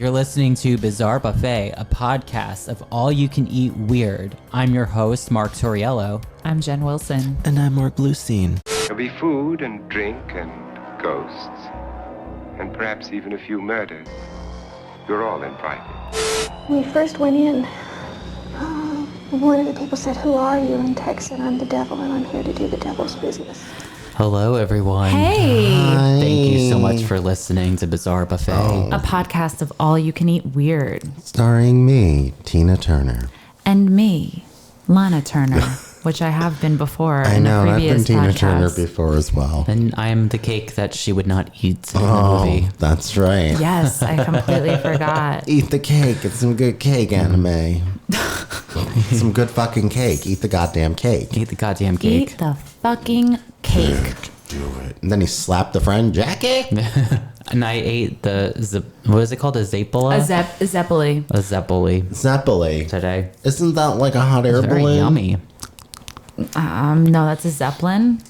You're listening to Bizarre Buffet, a podcast of all-you-can-eat weird. I'm your host, Mark Torriello. I'm Jen Wilson. And I'm Mark Bluestein. There'll be food and drink and ghosts, and perhaps even a few murders. You're all invited. When we first went in, one of the people said, "Who are you?" And Tex said, "I'm the devil, and I'm here to do the devil's business." Hello, everyone. Hey! Hi. Thank you so much for listening to Bizarre Buffet. A podcast of all you can eat weird. Starring me, Tina Turner. And me, Lana Turner, which I have been before I in know, a and I've previous been Tina podcast. Turner before as well. And I'm the cake that she would not eat in the Oh, movie. that's right. Yes, I completely forgot. Eat the cake. It's some good cake, anime. Some good fucking cake. Eat the goddamn cake. Eat the goddamn cake. Eat the fucking cake. Do it. And then he slapped the friend, Jackie. And I ate what is it called? A Zappola? A Zeppeli. A Zeppoli Zeppeli. today. Isn't that like a hot air Very balloon? yummy. No, that's a Zeppelin.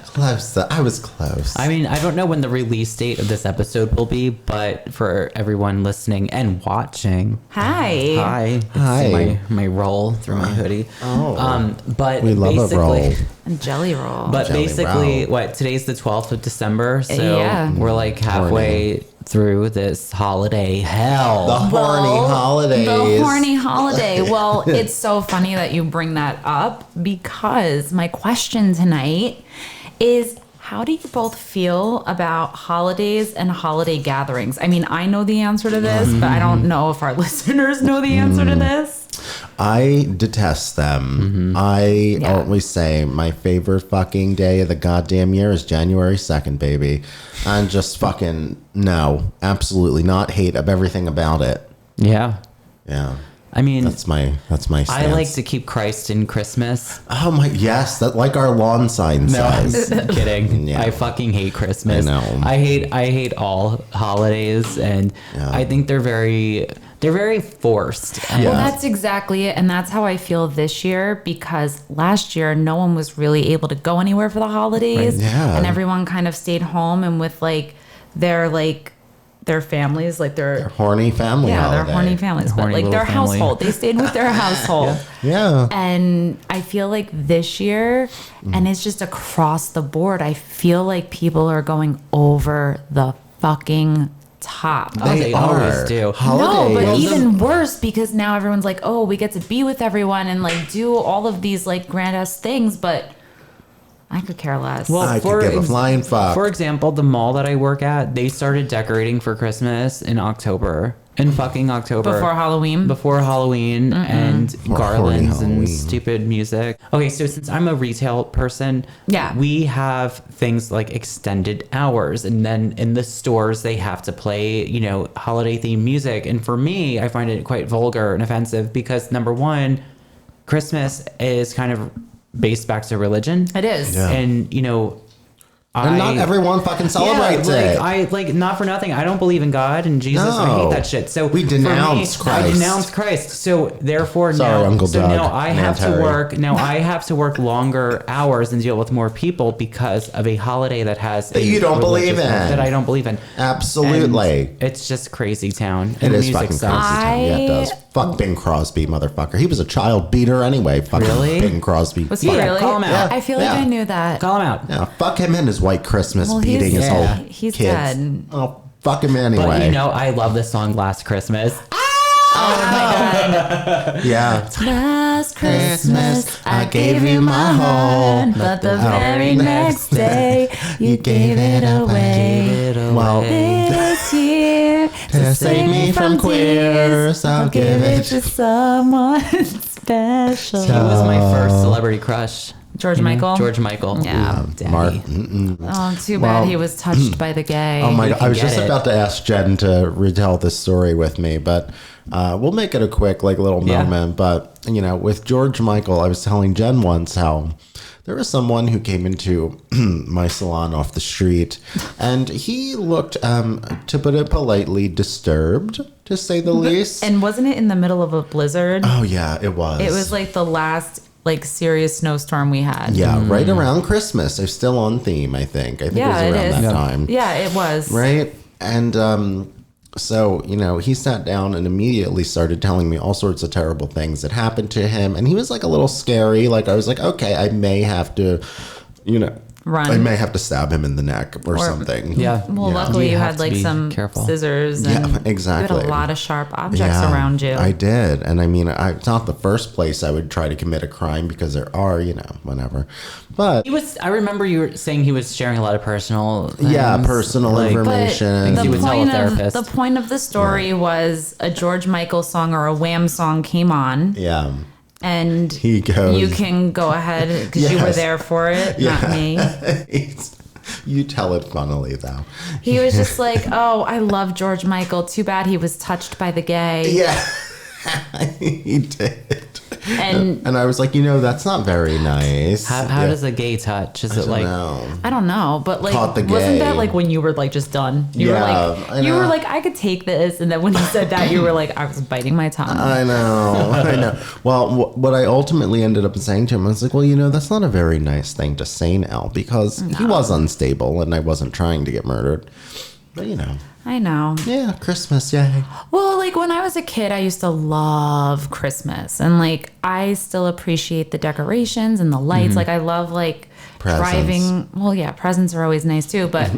Close. I was close. I mean, I don't know when the release date of this episode will be, but for everyone listening and watching, Hi. hi. It's Hi. my roll through my hoodie. Oh. But We love a basically, roll. And Jelly Roll. But Jelly basically, roll. what, today's the 12th of December, so Yeah. we're like halfway through this holiday hell. The horny holidays. The horny holiday. Well, it's so funny that you bring that up because my question tonight is, how do you both feel about holidays and holiday gatherings? I mean, I know the answer to this, but I don't know if our listeners know the answer to this. I detest them. I Yeah. always say my favorite fucking day of the goddamn year is January 2nd, baby. And just fucking, no, absolutely not hate of everything about it. Yeah. Yeah. I mean, That's my stance. I like to keep Christ in Christmas. Oh my, yes, that like our lawn sign No, I'm says. kidding. Yeah. I fucking hate Christmas. I know. I hate all holidays, and Yeah. I think they're very forced. And Well, that's exactly it. And that's how I feel this year because last year, no one was really able to go anywhere for the holidays. Right. Yeah. And everyone kind of stayed home and with their families, like their Horny family yeah, holiday. their horny families, but Horny like little their family. household. They stayed with their household. Yeah. And I feel like this year, and it's just across the board, I feel like people are going over the fucking top. Oh, they always do. Holidays. No, but even worse because now everyone's like, oh, we get to be with everyone and like do all of these like grand ass things, but I could care less. Well, I could give a flying fuck. For example, the mall that I work at, they started decorating for Christmas in October. In fucking October. before Halloween. Before Halloween and Or garlands horny and Halloween. stupid music. Okay, so since I'm a retail person, Yeah. we have things like extended hours, and then in the stores they have to play, holiday themed music. And for me, I find it quite vulgar and offensive because number one, Christmas is kind of based back to religion. It is. Yeah. And and not everyone fucking celebrates it. I not for nothing. I don't believe in God and Jesus. I No. hate that shit. So We for denounce me, Christ. I denounce Christ. So therefore Sorry, now, Uncle so Doug, now I have to Terry. work. Now I have to work longer hours and deal with more people because of a holiday that has That a you don't religious believe in. That I don't believe in. Absolutely. And it's just crazy town. It And the is music fucking sucks. crazy town. Yeah, it does. Fuck Bing Crosby, motherfucker. He was a child beater anyway. Fucking Really? Bing Crosby. Was he Yeah, really? call him out. I feel like Yeah. I knew that. Call him out. Yeah, fuck him and his white Christmas Well, beating he's- his whole yeah, he's kids. dead. Oh, fuck him anyway. But I love this song Last Christmas. Yeah. Last Christmas, Christmas, I gave you my heart, but the Oh. very next day, you gave it away. Well, This year, to save me from queers, I'll give it to someone special. He was my first celebrity crush. George Michael? George Michael. Yeah. Daddy. Mark. Oh, too Well, bad he was touched by the gay. Oh my! You I can was get just it. about to ask Jen to retell this story with me, but we'll make it a quick, little Yeah. moment. But with George Michael, I was telling Jen once how there was someone who came into my salon off the street, and he looked, to put it politely, disturbed, to say the least. And wasn't it in the middle of a blizzard? Oh yeah, it was. It was like the last serious snowstorm we had. Yeah, right around Christmas. They're still on theme, I think. I think Yeah, it it was around is. that time. Yeah, it was. Right? And So, he sat down and immediately started telling me all sorts of terrible things that happened to him. And he was like a little scary. Like, I was like, okay, I may have to, Run. I may have to stab him in the neck or something. Yeah. Well, Yeah. luckily you have had to like be some careful. scissors. And Yeah, exactly. You had a lot of sharp objects around you. I did. And I mean, it's not the first place I would try to commit a crime because there are, whatever. But I remember you were saying he was sharing a lot of personal things. yeah, personal like- information. He would tell a therapist. The point of the story was a George Michael song or a Wham song came on. Yeah. And He goes, you can go ahead because you were Yes. there for it, not me. You tell it funnily, though. He was just like, oh, I love George Michael. Too bad he was touched by the gay. Yeah, he did. And And I was like, that's not very nice. How Yeah. does a gay touch? Is it like No. I don't know, but like, Caught the wasn't gay. that like when you were like just done? You Yeah, were I like, know. I could take this. And then when he said that, you were like, I was biting my tongue. I know. Well, what I ultimately ended up saying to him, I was like, well, that's not a very nice thing to say now because he was unstable and I wasn't trying to get murdered. But, I know. yeah, Christmas, yay. Well, like when I was a kid, I used to love Christmas, and like I still appreciate the decorations and the lights. Like I love like Presents. driving. Well, yeah, presents are always nice too, but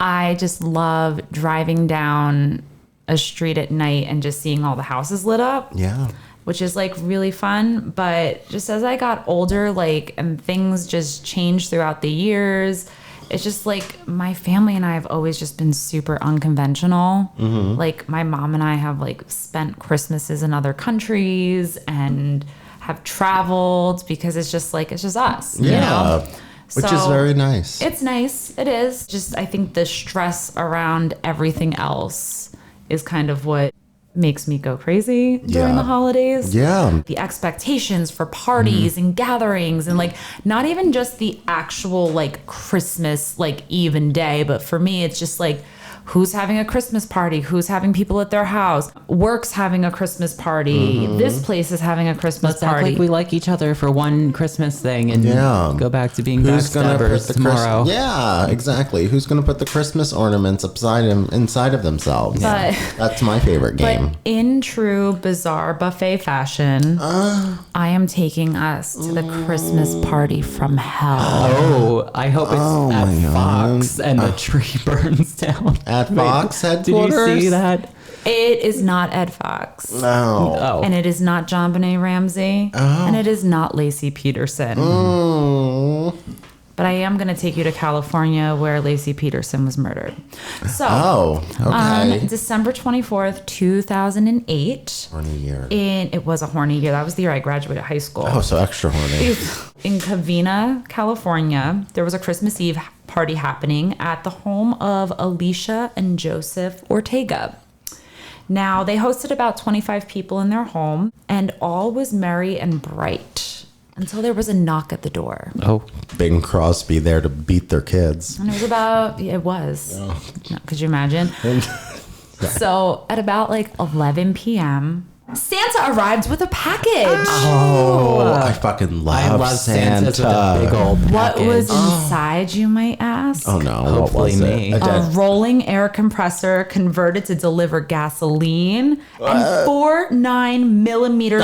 I just love driving down a street at night and just seeing all the houses lit up. Yeah. Which is like really fun. But just as I got older, like, and things just changed throughout the years, it's just like my family and I have always just been super unconventional. Like my mom and I have like spent Christmases in other countries and have traveled because it's just us. Yeah. You know? Which is So, very nice. It's nice. It is. Just I think the stress around everything else is kind of what makes me go crazy during Yeah. the holidays. Yeah. The expectations for parties and gatherings and like not even just the actual like Christmas like Eve and day, but for me it's just like who's having a Christmas party, who's having people at their house, work's having a Christmas party, this place is having a Christmas let's act party. like we like each other for one Christmas thing and Yeah. go back to being Who's gonna put backstabbers the tomorrow? Yeah, exactly. Who's gonna put the Christmas ornaments inside of themselves? But- That's my favorite game. But in true bizarre buffet fashion, I am taking us to the Christmas party from hell. Oh, I hope it's at Fox and the tree burns down. At Fox Did headquarters? you see that? It is not Ed Fox. No. Oh, And it is not John Benet Ramsey. And it is not Lacey Peterson. Mm. But I am going to take you to California where Lacey Peterson was murdered. So, Oh, okay. on December 24th, 2008, Horny year. it was a horny year. That was the year I graduated high school. Oh, so extra horny. In Covina, California, there was a Christmas Eve party happening at the home of Alicia and Joseph Ortega. Now, they hosted about 25 people in their home, and all was merry and bright until there was a knock at the door. oh, Bing Crosby there to beat their kids. And it was about, it was. No, could you imagine? So at about like 11 p.m., Santa arrived with a package. Oh, I fucking love, I love Santa's with a big old What package. was inside, you might ask? Oh no! Hopefully what was me. it? A rolling air compressor converted to deliver gasoline and 4 9mm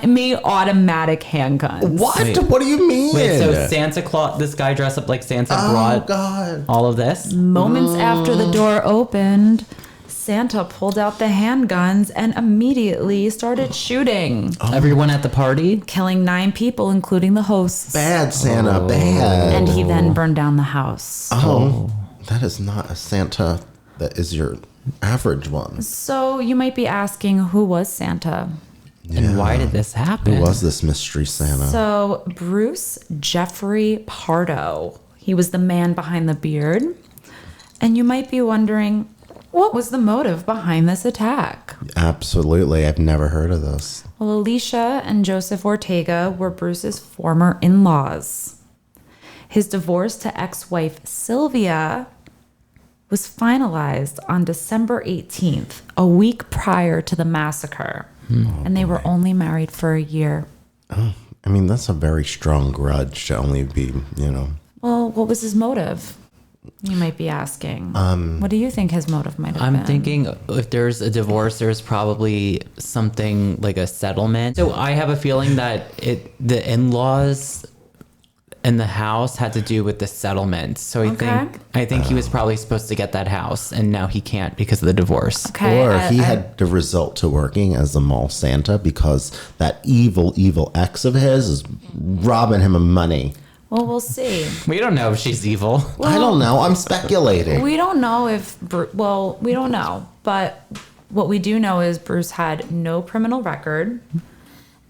semi-automatic handguns. What? Wait. What do you mean? Wait, so Santa Claus, this guy dressed up like Santa oh brought God! all of this? Moments after the door opened, Santa pulled out the handguns and immediately started shooting, Everyone at the party? killing 9 people, including the hosts. Bad Santa, bad. And he then burned down the house. Oh, that is not a Santa. That is your average one. So you might be asking, who was Santa? And why did this happen? Who was this mystery Santa? So Bruce Jeffrey Pardo, he was the man behind the beard. And you might be wondering, what was the motive behind this attack? Absolutely, I've never heard of this. Well, Alicia and Joseph Ortega were Bruce's former in-laws. His divorce to ex-wife Sylvia was finalized on December 18th, a week prior to the massacre. And they were only married for a year. I mean, that's a very strong grudge to only be, Well, what was his motive? You might be asking. What do you think his motive might have been? I'm thinking if there's a divorce, there's probably something like a settlement. So I have a feeling that the in-laws in the house had to do with the settlement. So I think he was probably supposed to get that house, and now he can't because of the divorce. Okay. Or he had to resort to working as a mall Santa because that evil ex of his is robbing him of money. Well, we'll see. We don't know if she's evil. I don't know. I'm speculating. We don't know if, we don't know. But what we do know is Bruce had no criminal record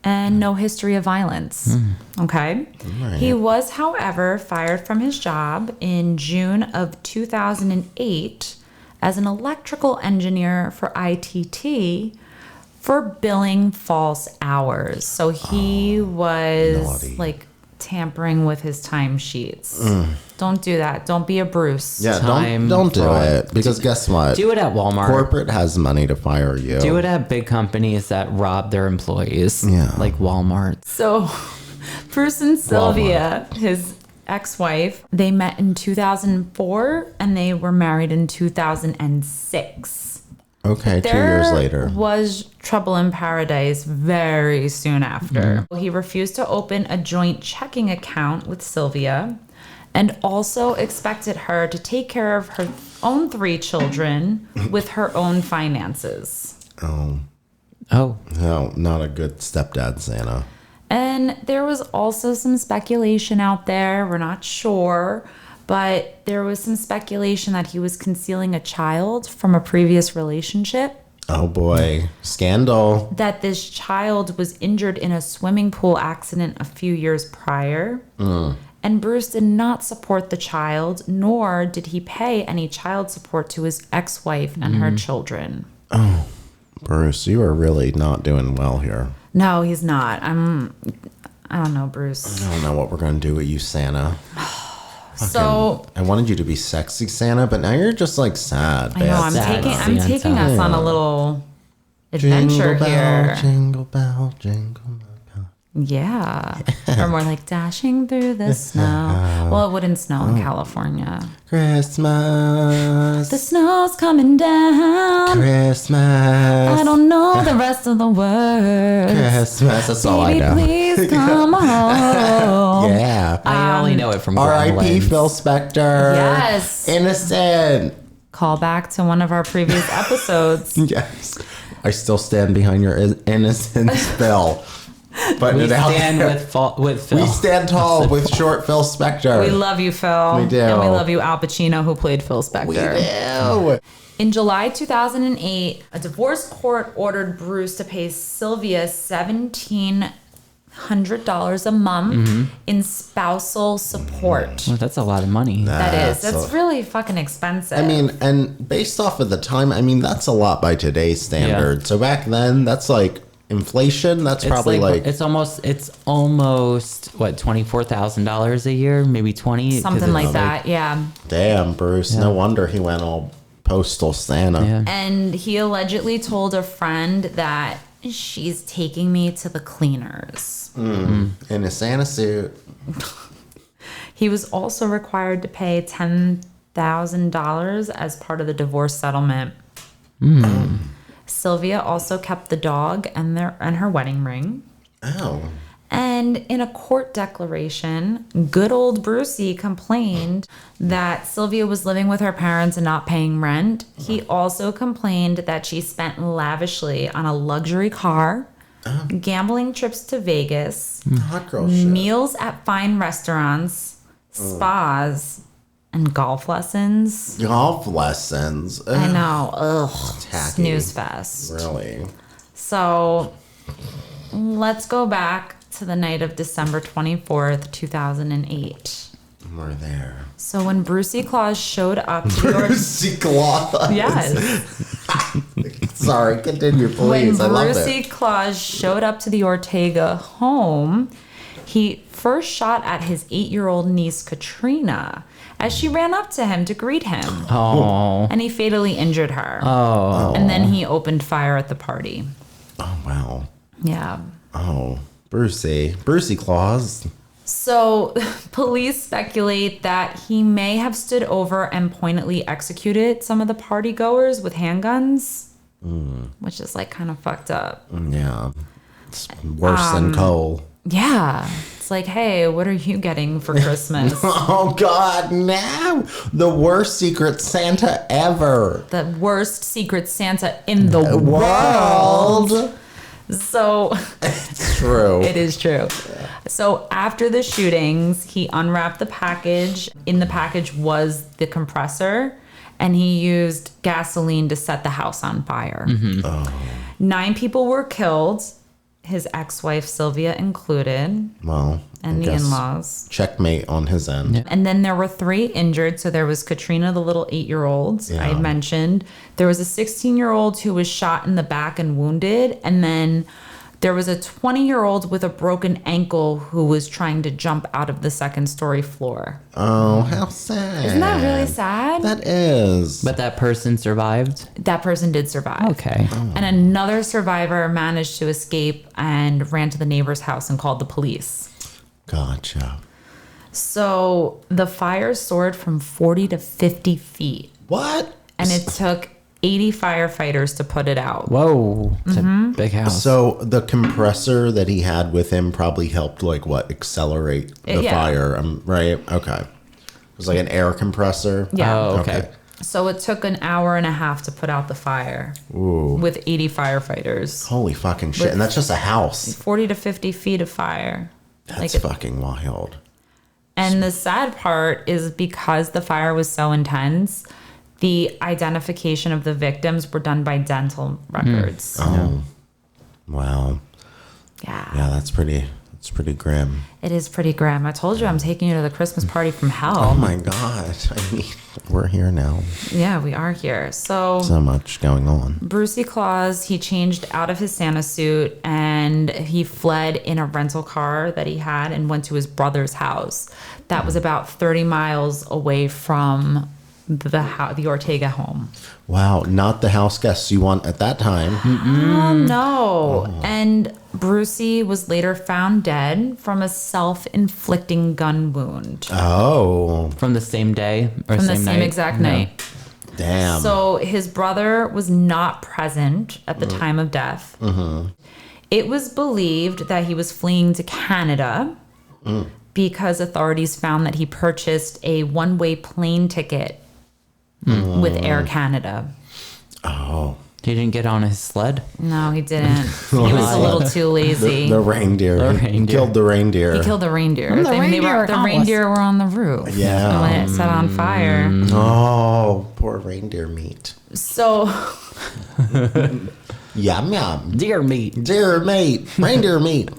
and no history of violence. Okay? Right. He was, however, fired from his job in June of 2008 as an electrical engineer for ITT for billing false hours. So he was naughty. like tampering with his timesheets. Don't do that. Don't be a Bruce. Yeah, Time don't do fraud. it. Because guess what? Do it at Walmart. Corporate has money to fire you. Do it at big companies that rob their employees. Yeah. Like Walmart. So Bruce and Sylvia, his ex-wife, they met in 2004 and they were married in 2006. Okay, 2 years later. Was trouble in paradise very soon after. He refused to open a joint checking account with Sylvia and also expected her to take care of her own 3 children with her own finances. Oh, no, not a good stepdad Santa. And there was also some speculation out there, we're not sure, but there was some speculation that he was concealing a child from a previous relationship. Oh boy, scandal. That this child was injured in a swimming pool accident a few years prior. And Bruce did not support the child, nor did he pay any child support to his ex-wife and her children. Oh, Bruce, you are really not doing well here. No, he's not. I don't know, Bruce. I don't know what we're going to do with you, Santa. So I wanted you to be sexy Santa, but now you're just like sad. I know I'm Sad taking Santa. us on a little adventure Jingle here. bell, jingle bell, jingle bell. Yeah. Or more like dashing through the snow. Well, it wouldn't snow in California. Christmas. The snow's coming down. Christmas. I don't know the rest of the words. Christmas. That's all I Baby, know. please come home. Yeah. I only know it from R.I.P. Gremlins. Phil Spector. Yes. Innocent. Call back to one of our previous episodes. Yes. I still stand behind your innocence, Phil. Putting We it out stand there. with Phil. We stand tall with short Phil Spector. We love you, Phil. We do. And we love you, Al Pacino, who played Phil Spector. We do. In July 2008, a divorce court ordered Bruce to pay Sylvia $1,700 a month in spousal support. Well, that's a lot of money. That's That's really fucking expensive. I mean, and based off of the time, I mean, that's a lot by today's standard. Yeah. So back then, that's like inflation. That's It's probably like it's almost what, $24,000 a year, maybe 20, something like that, yeah. damn, Bruce. No wonder he went all postal Santa. Yeah. And he allegedly told a friend that she's taking me to the cleaners. In a Santa suit. He was also required to pay $10,000 as part of the divorce settlement. Sylvia also kept the dog and her wedding ring. Oh. And in a court declaration, good old Brucey complained that Sylvia was living with her parents and not paying rent. He also complained that she spent lavishly on a luxury car, gambling trips to Vegas, Hot girl shit. meals at fine restaurants, spas, and golf lessons. Golf lessons. I know. Ugh. Tacky. Snooze fest. Really? So let's go back to the night of December 24th, 2008. We're there. So when Brucey Claus showed up to the Brucey Claus. Yes. Sorry, continue, please. I When love Brucey it. Claus showed up to the Ortega home, he first shot at his 8-year-old niece Katrina as she ran up to him to greet him. Oh. And he fatally injured her. Oh. And then he opened fire at the party. Oh, wow. Yeah. Oh, Brucey Claus. So police speculate that he may have stood over and pointedly executed some of the party goers with handguns, which is like kind of fucked up. Yeah. It's worse than Cole. Yeah. It's like, hey, what are you getting for Christmas? Oh, God, no. The worst Secret Santa ever. The worst Secret Santa in the world. So It's true. it is true. So after the shootings, he unwrapped the package. In the package was the compressor, and he used gasoline to set the house on fire. 9 people were killed, his ex-wife Sylvia included, Well, and I the guess in-laws. checkmate on his end. And then there were 3 injured. So there was Katrina, the little 8-year-old I had mentioned. There was a 16-year-old who was shot in the back and wounded. And then there was a 20-year-old with a broken ankle who was trying to jump out of the 2nd-story floor. Oh, how sad. Isn't that really sad? That is. But that person survived. That person did survive. Okay. And another survivor managed to escape and ran to the neighbor's house and called the police. Gotcha. So the fire soared from 40 to 50 feet. What? And it took 80 firefighters to put it out. Whoa. It's a big house. So the compressor that he had with him probably helped, like, what, accelerate the Yeah. fire, right? Okay. It was like an air compressor? Yeah. Oh, okay. So it took an hour and a half to put out the fire with 80 firefighters. Holy fucking shit. And that's just a house. 40 to 50 feet of fire. That's Like, fucking wild. and the sad part is because the fire was so intense, the identification of the victims were done by dental records. Oh. Wow. Yeah. Yeah, that's pretty grim. It is pretty grim. I told you I'm taking you to the Christmas party from hell. Oh my God. I mean, we're here now. Yeah, we are here. So much going on. Brucey Claus, he changed out of his Santa suit and he fled in a rental car that he had and went to his brother's house. That was about 30 miles away from the Ortega home. Wow, not the house guests you want at that time. No. And Brucey was later found dead from a self-inflicting gun wound Oh, From the same day or from the same same night? exact No. night. damn. So his brother was not present at the time of death. It was believed that he was fleeing to Canada because authorities found that he purchased a one-way plane ticket with Air Canada. Oh, He didn't get on his sled. No, he didn't. He was a little too lazy. the reindeer. The He reindeer. killed the reindeer. He killed the reindeer. The reindeer were on the roof. Yeah. When it set on fire. Oh, poor reindeer meat. So Yum yum. Deer meat. Deer meat. Reindeer meat.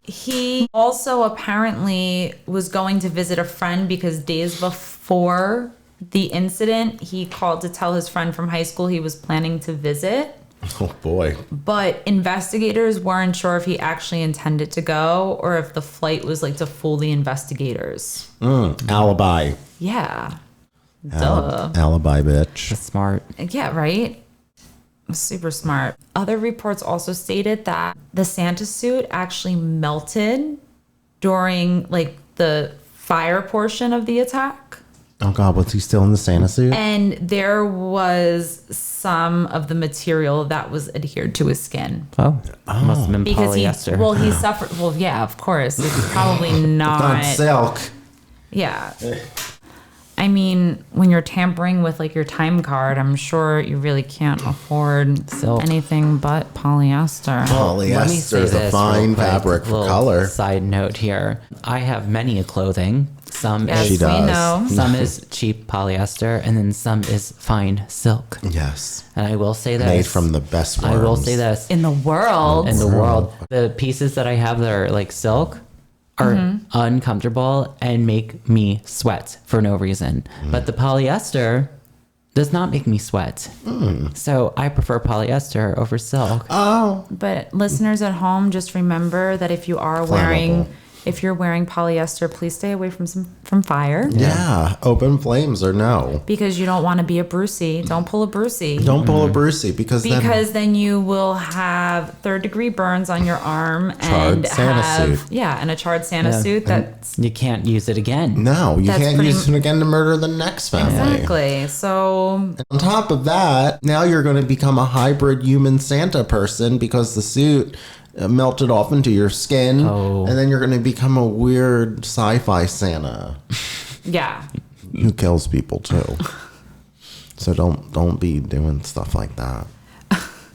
he also apparently was going to visit a friend because days before the incident, he called to tell his friend from high school he was planning to visit. Oh boy. But investigators weren't sure if he actually intended to go or if the flight was like to fool the investigators. Alibi. Yeah. Duh. Alibi, bitch. Smart. Yeah, right? Super smart. Other reports also stated that the Santa suit actually melted during like the fire portion of the attack. Oh God, was he still in the Santa suit? And there was some of the material that was adhered to his skin. Oh. Must have been Because polyester. he suffered, well, yeah, of course. It's probably not. Not silk. Yeah. I mean, when you're tampering with like your time card, I'm sure you really can't afford Silk. anything but polyester. Let me say Polyester is a this fine real quick, fabric for little color. Side note here. I have many a clothing. Some Yes, She is we does. know. some is cheap polyester and then some is fine silk. Yes. And I will say this. Made from the best worms. I will say this. In the world. In the world, the pieces that I have that are like silk are uncomfortable and make me sweat for no reason. But the polyester does not make me sweat. So I prefer polyester over silk. Oh. But listeners at home, just remember that if you are wearing If you're wearing polyester, please stay away from fire. Yeah. Open flames or no. Because you don't want to be a Brucey. Don't pull a Brucey. Don't pull a Brucey because then you will have third-degree burns on your arm and Santa suit. and a charred Santa suit that's You can't use it again. No, you That's can't pretty- use it again to murder the next family. exactly. So On top of that, now you're going to become a hybrid human Santa person because the suit melted off into your skin. Oh. And then you're going to become a weird sci-fi Santa yeah. who kills people too. So don't be doing stuff like that.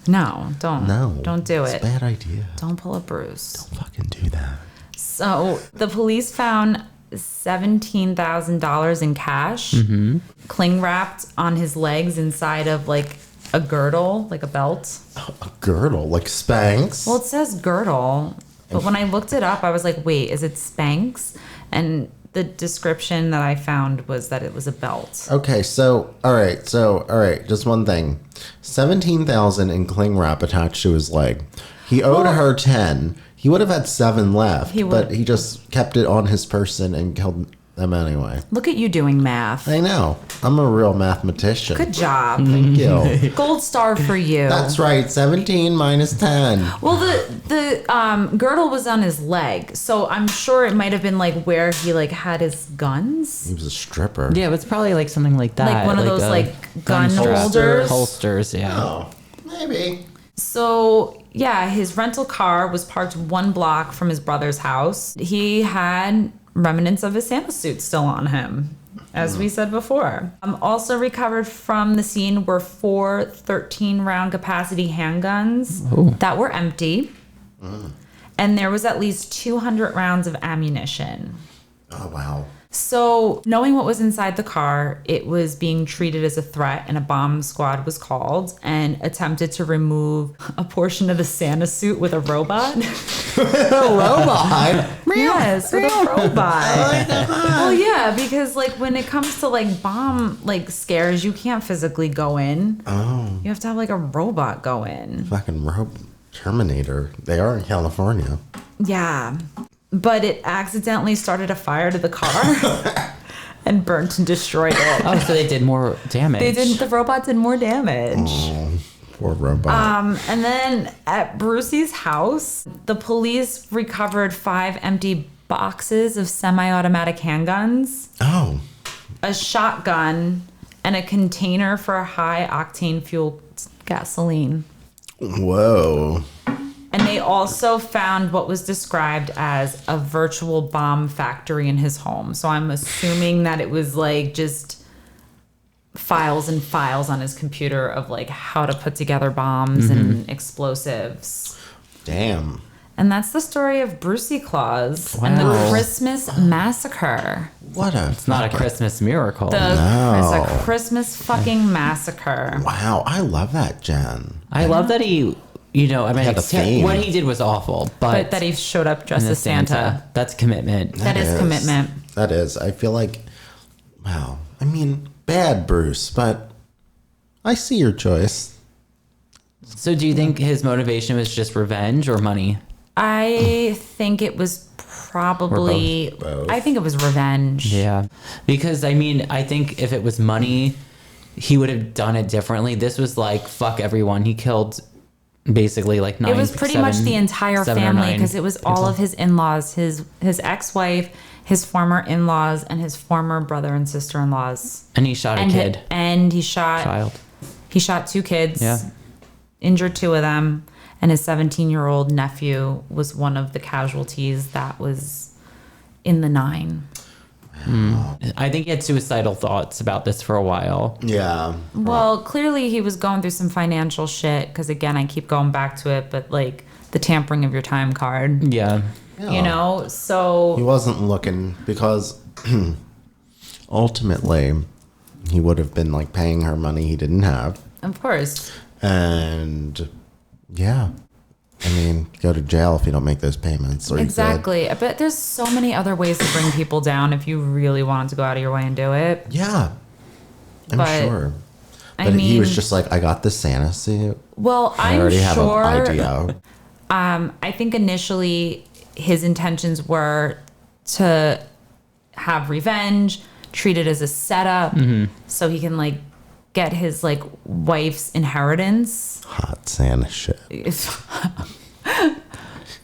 No, don't. No. Don't do It's it. a bad idea. Don't pull a Bruce. Don't fucking do that. So the police found $17,000 in cash, cling wrapped on his legs inside of like a girdle, like a belt. A girdle, like Spanx. Well, it says girdle, but when I looked it up, I was like, wait, is it Spanx? And the description that I found was that it was a belt. Okay, all right, just one thing. 17,000 in cling wrap attached to his leg. He owed her 10. He would have had 7 left, but he just kept it on his person and killed them anyway. Look at you doing math. I know. I'm a real mathematician. Good job. Thank you. Gold star for you. That's right. 17 minus 10. Well, the girdle was on his leg, so I'm sure it might have been like where he like had his guns. He was a stripper. Yeah, it's probably like something like that. Like one of those, a like, gun strap. holders? Holsters, yeah. Oh, maybe. So, yeah, his rental car was parked 1 block from his brother's house. He had remnants of his Santa suit still on him, as we said before. Also recovered from the scene were 4 13-round capacity handguns that were empty. And there was at least 200 rounds of ammunition. Oh, wow. So, knowing what was inside the car, it was being treated as a threat, and a bomb squad was called and attempted to remove a portion of the Santa suit with a robot. Robot? Yes, with a robot. Well, yeah, because like when it comes to like bomb like scares, you can't physically go in. Oh. You have to have like a robot go in. Fucking Terminator. They are in California. Yeah. But it accidentally started a fire to the car and burnt and destroyed it. Oh, so they did more damage. The robot did more damage. Oh, poor robot. And then at Brucey's house, the police recovered 5 empty boxes of semi-automatic handguns, Oh. a shotgun, and a container for high-octane fuel gasoline. Whoa. And they also found what was described as a virtual bomb factory in his home. So I'm assuming that it was like just files and files on his computer of like how to put together bombs and explosives. Damn. And that's the story of Brucey Claus and the Wow. Christmas Massacre. What a... It's not a Christmas miracle. It's No. a Christmas fucking massacre. Wow, I love that, Jen. I love that he, you know, I mean, Had a theme. what he did was awful, But that he showed up dressed in the as Santa. That's commitment. That is commitment. That is. I feel like, wow. I mean, bad Bruce, but I see your choice. So do you think his motivation was just revenge or money? I think it was probably. Or both. I think it was revenge. Yeah. Because, I mean, I think if it was money, he would have done it differently. This was like, fuck everyone. He killed basically like 9. It was pretty much the entire 7 or family 9 because it was all people. of his in-laws, his ex-wife, his former in-laws, and his former brother and sister-in-laws. And he shot a kid. And he shot. Child. He shot 2 kids. Yeah. Injured 2 of them, and his 17-year-old nephew was one of the casualties that was in the 9. I think he had suicidal thoughts about this for a while. Yeah. Well, clearly he was going through some financial shit because, again, I keep going back to it, but like the tampering of your time card, Yeah. you know? So, He wasn't looking because ultimately he would have been like paying her money he didn't have. of course. And yeah. I mean, go to jail if you don't make those payments. Or Exactly. But there's so many other ways to bring people down if you really wanted to go out of your way and do it. Yeah. I'm But, sure. I But he was mean- just like, I got the Santa suit. Well, I I'm already have sure. an idea. I think initially his intentions were to have revenge, treat it as a setup, so he can like get his like wife's inheritance. Hot Santa shit.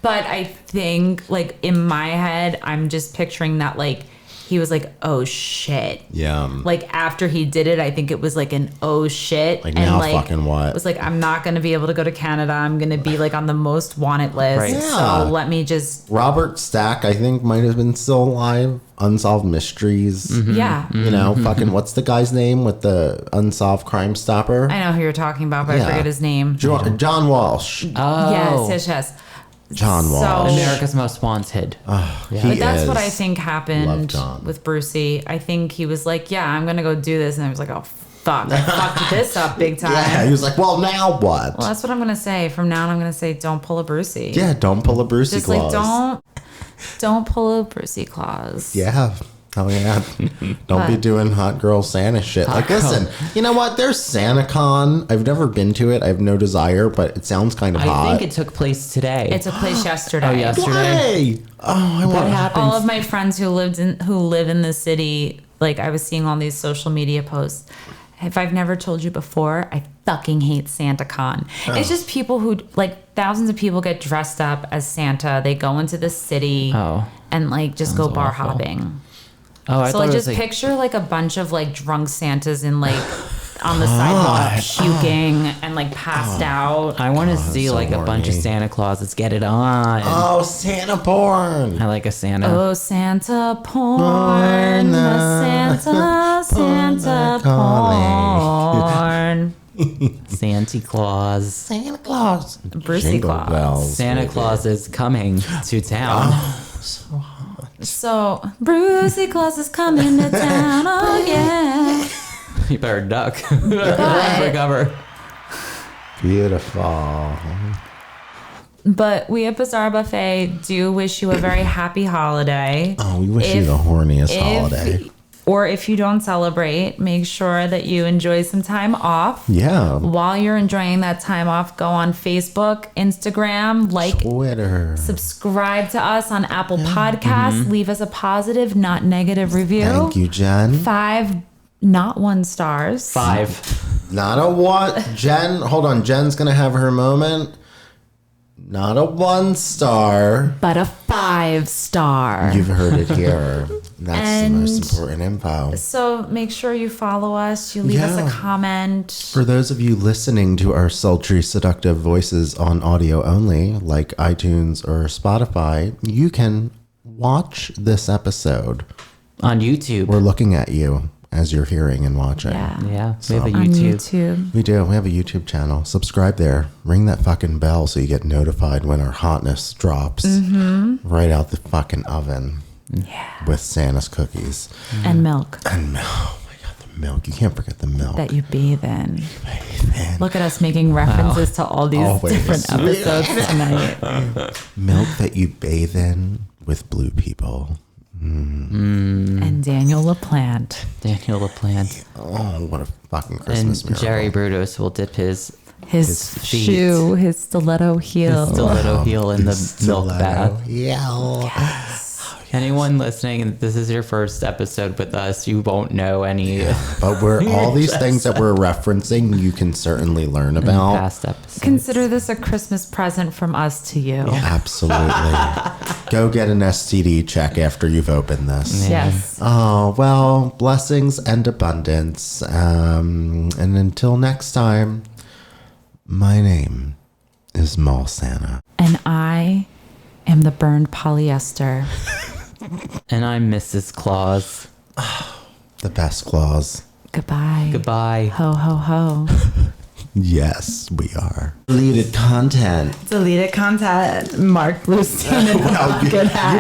But I think like in my head, I'm just picturing that like he was like, oh shit. Yeah. Like after he did it, I think it was like an oh shit. Like, now fucking what? It was like, I'm not going to be able to go to Canada. I'm going to be like on the most wanted list. Right. Yeah. So let me just. Robert Stack, I think, might have been still alive. Unsolved Mysteries. Yeah. You know, fucking, what's the guy's name with the unsolved crime stopper? I know who you're talking about, but Yeah. I forget his name. John Walsh. Oh. Yes. John Walsh. America's Most Wanted. He But that's what is. I think Love happened John. with Brucey. I think he was like, yeah, I'm going to go do this. And I was like, oh, fuck. I fucked this up big time. Yeah, he was like, well, now what? Well, that's what I'm going to say. From now on, I'm going to say, don't pull a Brucey. Yeah, don't pull a Brucey Just clause. like, don't pull a Brucey clause. Yeah. Oh, yeah. Don't be doing hot girl Santa shit. Like, listen, you know what? There's SantaCon. I've never been to it. I have no desire, but it sounds kind of hot. I think it took place today. It took place yesterday. Oh, yesterday. Hey! Oh, I What want happened? All of my friends who live in the city, like I was seeing all these social media posts. If I've never told you before, I fucking hate SantaCon. It's just people who like thousands of people get dressed up as Santa. They go into the city and like just go bar awful. hopping. Oh, I So thought like it was just picture like a bunch of like drunk Santas in like on the sidewalk puking and like passed out. I want to see so like a bunch of horny. Santa Clauses get it on. Oh, Santa porn. I like a Santa. Oh, Santa porn, Santa porn. Santa Claus. Santa Claus. Brucey Jingle Claus. bells. Santa Claus is coming to town. So, Brucey Claus is coming to town, oh yeah. You better duck. Recover. Beautiful. But we at Bizarre Buffet do wish you a very happy holiday. Oh, we wish you the horniest holiday. Or if you don't celebrate, make sure that you enjoy some time off. Yeah. While you're enjoying that time off, go on Facebook, Instagram, like, Twitter. subscribe to us on Apple Podcasts. Leave us a positive, not negative review. Thank you, Jen. 5 not 1 stars. 5. Not a what? Jen, hold on. Jen's going to have her moment. Not a 1 star. But a 5-star. You've heard it here. That's the most important info. So make sure you follow us. You leave us Yeah. a comment. For those of you listening to our sultry, seductive voices on audio only, like iTunes or Spotify, you can watch this episode. On YouTube. We're looking at you as you're hearing and watching. Yeah. Yeah, we have a On YouTube. YouTube. We do. We have a YouTube channel. Subscribe there. Ring that fucking bell so you get notified when our hotness drops right out the fucking oven. Yeah. With Santa's cookies. And milk And oh my god, the milk. You can't forget the milk. that you bathe in. Man. Look at us making references to all these Always. different episodes tonight. Milk that you bathe in with blue people. And Daniel LaPlante. Daniel LaPlante. Oh, what a fucking And Christmas miracle. Jerry Brudos will dip his His feet. shoe, his stiletto heel. stiletto heel in the milk bath. Yeah. Anyone listening, and this is your first episode with us, you won't know any But we're all these things that we're referencing, you can certainly learn about. past episodes. Consider this a Christmas present from us to you. Absolutely. Go get an STD check after you've opened this. Yes. Oh, well, blessings and abundance. And until next time, my name is Mall Santa. And I am the burned polyester. And I'm Mrs. Claus. The best clause. Goodbye. Goodbye. Ho, ho, ho. Yes, we are. Deleted content. Deleted content. Mark Bluestein and Well, Good hat.